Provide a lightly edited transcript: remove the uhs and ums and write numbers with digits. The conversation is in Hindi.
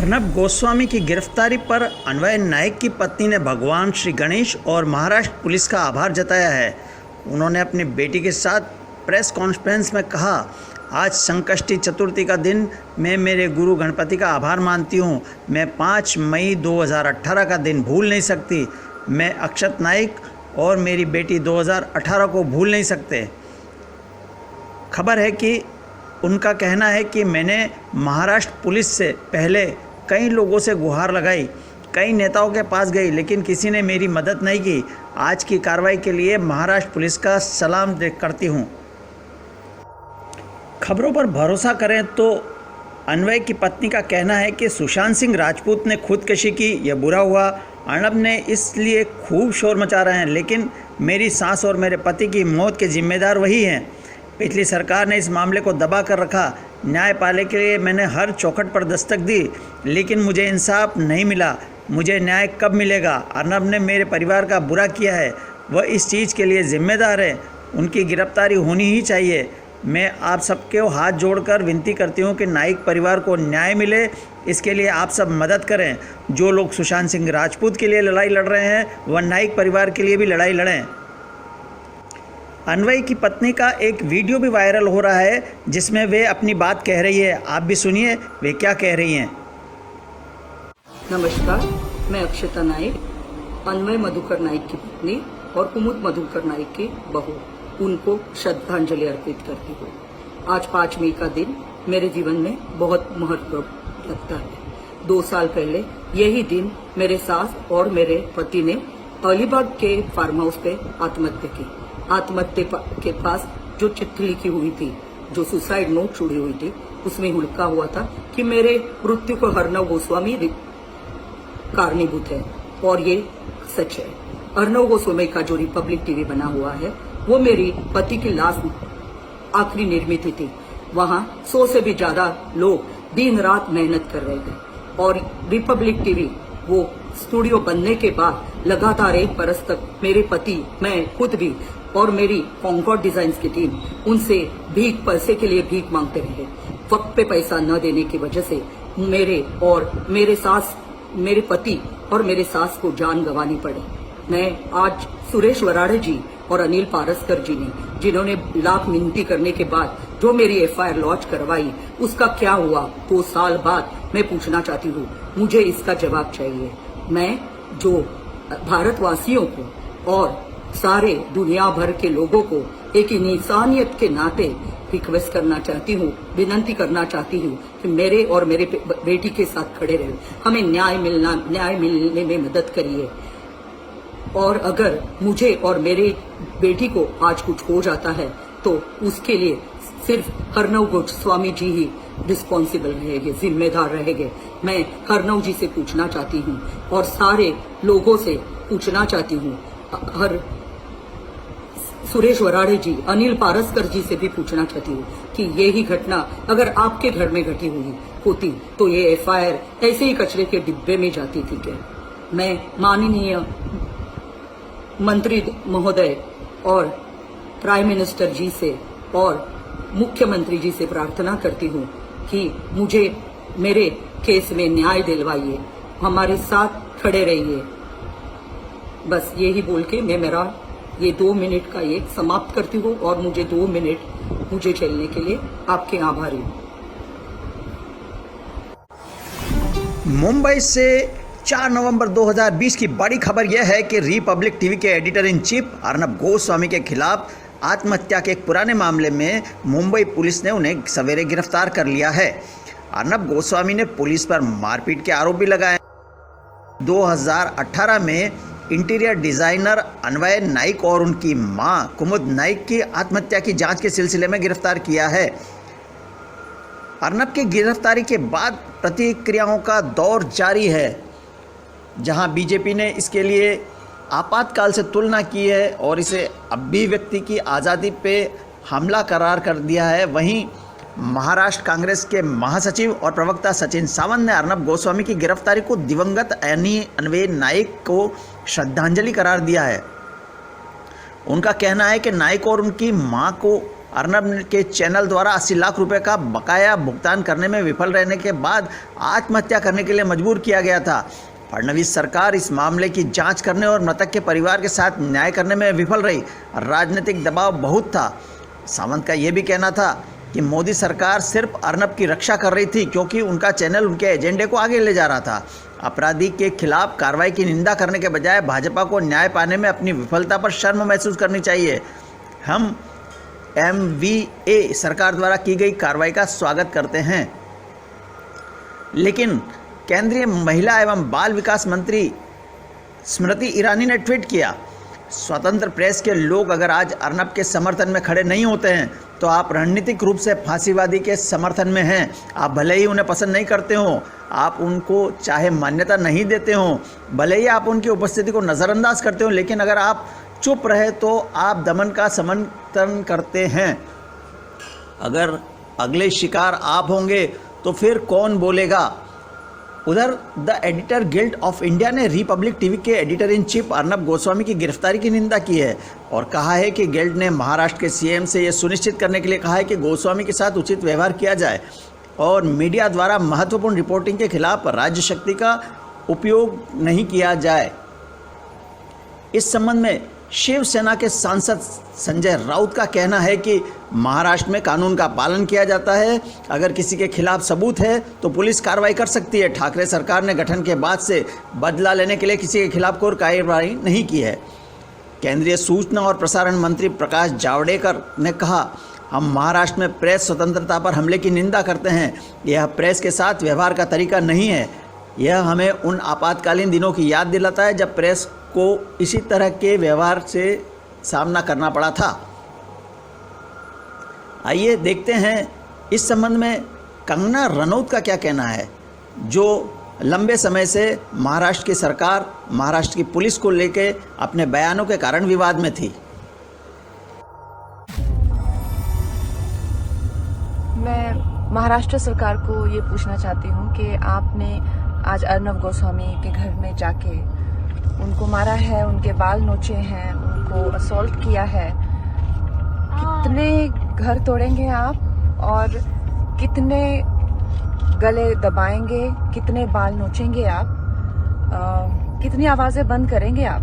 अर्नब गोस्वामी की गिरफ्तारी पर अन्वय नाइक की पत्नी ने भगवान श्री गणेश और महाराष्ट्र पुलिस का आभार जताया है। उन्होंने अपनी बेटी के साथ प्रेस कॉन्फ्रेंस में कहा, आज संकष्टी चतुर्थी का दिन मैं मेरे गुरु गणपति का आभार मानती हूँ। मैं 5 मई 2018 का दिन भूल नहीं सकती। मैं अक्षत नाइक और मेरी बेटी 2018 को भूल नहीं सकते। खबर है कि उनका कहना है कि मैंने महाराष्ट्र पुलिस से पहले कई लोगों से गुहार लगाई, कई नेताओं के पास गई, लेकिन किसी ने मेरी मदद नहीं की। आज की कार्रवाई के लिए महाराष्ट्र पुलिस का सलाम करती हूं। खबरों पर भरोसा करें तो अन्वय की पत्नी का कहना है कि सुशांत सिंह राजपूत ने खुदकशी की, यह बुरा हुआ। अर्नब ने इसलिए खूब शोर मचा रहे हैं, लेकिन मेरी सास और मेरे पति की मौत के जिम्मेदार वही हैं। पिछली सरकार ने इस मामले को दबा कर रखा। न्याय पाने के लिए मैंने हर चौखट पर दस्तक दी, लेकिन मुझे इंसाफ नहीं मिला। मुझे न्याय कब मिलेगा? अर्नब ने मेरे परिवार का बुरा किया है, वह इस चीज़ के लिए जिम्मेदार है। उनकी गिरफ्तारी होनी ही चाहिए। मैं आप सबके हाथ जोड़कर विनती करती हूँ कि नाइक परिवार को न्याय मिले। इसके लिए आप सब मदद करें। जो लोग सुशांत सिंह राजपूत के लिए लड़ाई लड़ रहे हैं, वह नाइक परिवार के लिए भी लड़ाई लड़ें। अन्वय की पत्नी का एक वीडियो भी वायरल हो रहा है, जिसमें वे अपनी बात कह रही है। आप भी सुनिए वे क्या कह रही हैं। नमस्कार, मैं अक्षता नाइक, अन्वय मधुकर नाइक की पत्नी और कुमुद मधुकर नाइक की बहू, उनको श्रद्धांजलि अर्पित करती हूँ। आज 5 मई का दिन मेरे जीवन में बहुत महत्व रखता है। 2 साल पहले यही दिन मेरे सास और मेरे पति ने अलीबाग के फार्म हाउस पे आत्महत्या की। आत्महत्या के पास जो चिट्ठी लिखी हुई थी, जो सुसाइड नोट छुड़ी हुई थी, उसमें लिखा हुआ था कि मेरे मृत्यु को अर्नब गोस्वामी कारणीभूत है, और ये सच है। अर्नब गोस्वामी का जो रिपब्लिक टीवी बना हुआ है, वो मेरी पति की लाश आखिरी निर्मित थी। वहां 100 से भी ज्यादा लोग दिन रात मेहनत कर रहे थे, और रिपब्लिक टीवी वो स्टूडियो बनने के बाद लगातार 1 बरस तक मेरे पति, मैं खुद भी और मेरी कॉन्कॉर्ड डिजाइन्स की टीम उनसे पैसे के लिए भीख मांगते रहे। वक्त पे पैसा न देने की वजह से मेरे पति और मेरे सास को जान गंवानी पड़ी। मैं आज सुरेश वराड़े जी और अनिल पारस्कर जी ने, जिन्होंने लाख मिनती करने के बाद जो मेरी FIR लॉन्च करवाई, उसका क्या हुआ 2 साल बाद, मैं पूछना चाहती हूँ। मुझे इसका जवाब चाहिए। मैं जो भारतवासियों को और सारे दुनिया भर के लोगों को एक इंसानियत के नाते रिक्वेस्ट करना चाहती हूँ, विनती करना चाहती हूँ कि मेरे और मेरे बेटी के साथ खड़े रहे। हमें न्याय मिलने में मदद करिए। और अगर मुझे और मेरे बेटी को आज कुछ हो जाता है, तो उसके लिए सिर्फ अर्नब गोस्वामी जी ही रिस्पॉन्सिबल रहेंगे, जिम्मेदार रहेंगे। मैं अर्नब जी से पूछना चाहती हूँ और सारे लोगों से पूछना चाहती हूँ, हर सुरेश वराड़े जी, अनिल पारस्कर जी से भी पूछना चाहती हूँ कि यही घटना अगर आपके घर में घटी हुई होती, तो ये FIR ऐसे ही कचरे के डिब्बे में जाती थी क्या? मैं माननीय मंत्री महोदय और प्राइम मिनिस्टर जी से और मुख्यमंत्री जी से प्रार्थना करती हूँ कि मुझे मेरे केस में न्याय दिलवाइए, हमारे साथ खड़े रहिए। बस यही बोल के मैं मेरा ये 2 मिनट का एक समाप्त करती हूँ, और मुझे 2 मिनट मुझे चलने के लिए आपके आभारी हूँ। मुंबई से 4 नवंबर 2020 की बड़ी खबर यह है कि रिपब्लिक टीवी के editor in chief Arnab Goswami के खिलाफ आत्महत्या के एक पुराने मामले में मुंबई पुलिस ने उन्हें सवेरे गिरफ्तार कर लिया है। अर्नब गोस्वामी ने पुलिस पर मारपीट के आरोप भी लगाए। 2018 में इंटीरियर डिज़ाइनर अन्वय नाइक और उनकी मां कुमुद नाइक की आत्महत्या की जांच के सिलसिले में गिरफ्तार किया है। अर्नब की गिरफ्तारी के बाद प्रतिक्रियाओं का दौर जारी है। जहां बीजेपी ने इसके लिए आपातकाल से तुलना की है और इसे अभिव्यक्ति की आज़ादी पे हमला करार कर दिया है, वहीं महाराष्ट्र कांग्रेस के महासचिव और प्रवक्ता सचिन सावंत ने अर्नब गोस्वामी की गिरफ्तारी को दिवंगत अन्वय नाइक को श्रद्धांजलि करार दिया है। उनका कहना है कि नाइक और उनकी मां को अर्नब के चैनल द्वारा 80 लाख रुपए का बकाया भुगतान करने में विफल रहने के बाद आत्महत्या करने के लिए मजबूर किया गया था। फडणवीस सरकार इस मामले की जांच करने और मृतक के परिवार के साथ न्याय करने में विफल रही। राजनीतिक दबाव बहुत था। सावंत का यह भी कहना था कि मोदी सरकार सिर्फ अर्नब की रक्षा कर रही थी क्योंकि उनका चैनल उनके एजेंडे को आगे ले जा रहा था। अपराधी के खिलाफ कार्रवाई की निंदा करने के बजाय भाजपा को न्याय पाने में अपनी विफलता पर शर्म महसूस करनी चाहिए। हम MVA सरकार द्वारा की गई कार्रवाई का स्वागत करते हैं, लेकिन केंद्रीय महिला एवं बाल विकास मंत्री स्मृति ईरानी ने ट्वीट किया, स्वतंत्र प्रेस के लोग अगर आज अर्नब के समर्थन में खड़े नहीं होते हैं तो आप रणनीतिक रूप से फांसीवादी के समर्थन में हैं। आप भले ही उन्हें पसंद नहीं करते हो, आप उनको चाहे मान्यता नहीं देते हो, भले ही आप उनकी उपस्थिति को नज़रअंदाज करते हो, लेकिन अगर आप चुप रहे तो आप दमन का समर्थन करते हैं। अगर अगले शिकार आप होंगे तो फिर कौन बोलेगा। उधर the editor guild of India ने रिपब्लिक टीवी के editor in chief Arnab Goswami की गिरफ्तारी की निंदा की है और कहा है कि गिल्ड ने महाराष्ट्र के CM से यह सुनिश्चित करने के लिए कहा है कि गोस्वामी के साथ उचित व्यवहार किया जाए और मीडिया द्वारा महत्वपूर्ण रिपोर्टिंग के खिलाफ राज्य शक्ति का उपयोग नहीं किया जाए। इस संबंध में शिवसेना के सांसद संजय राउत का कहना है कि महाराष्ट्र में कानून का पालन किया जाता है। अगर किसी के खिलाफ सबूत है तो पुलिस कार्रवाई कर सकती है। ठाकरे सरकार ने गठन के बाद से बदला लेने के लिए किसी के खिलाफ कोई कार्रवाई नहीं की है। केंद्रीय सूचना और प्रसारण मंत्री प्रकाश जावड़ेकर ने कहा, हम महाराष्ट्र में प्रेस स्वतंत्रता पर हमले की निंदा करते हैं। यह प्रेस के साथ व्यवहार का तरीका नहीं है। यह हमें उन आपातकालीन दिनों की याद दिलाता है जब प्रेस को इसी तरह के व्यवहार से सामना करना पड़ा था। आइए देखते हैं इस संबंध में कंगना रनौत का क्या कहना है, जो लंबे समय से महाराष्ट्र की सरकार, महाराष्ट्र की पुलिस को लेकर अपने बयानों के कारण विवाद में थी। मैं महाराष्ट्र सरकार को ये पूछना चाहती हूँ कि आपने आज अर्नब गोस्वामी के घर में जाके उनको मारा है, उनके बाल नोचे हैं, उनको असॉल्ट किया है। कितने घर तोड़ेंगे आप और कितने गले दबाएंगे, कितने बाल नोचेंगे आप, कितनी आवाजें बंद करेंगे आप?